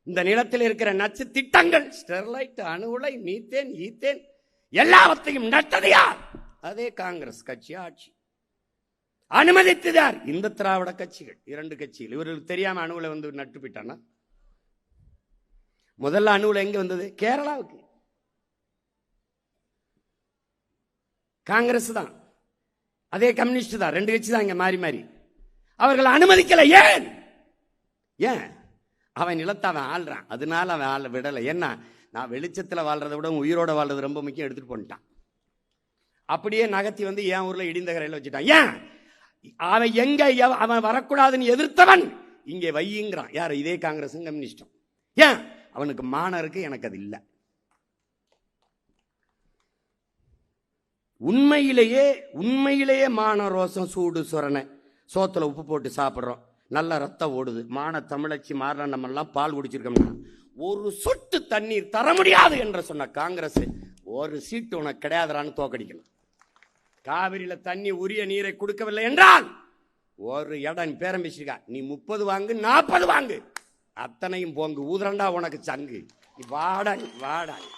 இந்த நிலத்தில் இருக்கிற நச்சு திட்டங்கள், ஸ்டெர்லைட், அணு உலை, மீத்தேன், ஈத்தேன் எல்லாவற்றையும் நட்டது யார்? அதே காங்கிரஸ் கட்சி ஆட்சி. அனுமதித்ததார்? இந்த திராவிட கட்சிகள், 2 கட்சிகள். இவர்களுக்கு தெரியாம அணு உலை வந்து நட்டு போயிட்டானா? முதல்ல அணு உலை எங்க வந்தது? கேரளாவுக்கு. காங்கிரஸ் தான், அதே கம்யூனிஸ்ட் தான், 2 கட்சி தான் இங்க மாறி மாறி. அவர்கள் அனுமதிக்கல. ஏன்? ஏன்? அவன் நிலத்தை அவன் ஆள்றான், அதனால அவன் ஆள விடலை. என்ன, நான் வெளிச்சத்தில் வாழ்றதை விட உயிரோட வாழ்றது ரொம்ப முக்கியம், எடுத்துட்டு போட்டான். அப்படியே நகர்த்தி வந்து என் ஊர்ல இடிந்த கரையில் வச்சுட்டான். ஏன்? அவன் எங்க அவன் வரக்கூடாதுன்னு எதிர்த்தவன் இங்கே வையுங்கிறான். யார்? இதே காங்கிரஸும் கம்யூனிஸ்டும். ஏன்? அவனுக்கு மானம் இருக்கு, எனக்கு அது இல்லை. உண்மையிலேயே மான ரோசம், சூடு சொரணை, சோத்துல உப்பு போட்டு சாப்பிட்றோம், நல்ல ரத்தம் ஓடுது, மான தமிழச்சி மாறின நம்ம எல்லாம் பால் குடிச்சிருக்கோம்னா ஒரு சொட்டு தண்ணீர் தர முடியாது என்று சொன்ன காங்கிரஸ் ஒரு சீட்டு உனக்கு கிடையாதுறான்னு தோக்கடிக்கணும். காவிரியில தண்ணி உரிய நீரை கொடுக்கவில்லை என்றால் ஒரு இடம் பேரம்பிச்சிருக்கா, நீ 30 வாங்கு, 40 வாங்கு, அத்தனையும் போங்கு, ஊதுரண்டா உனக்கு சங்கு, வாடா வாடா.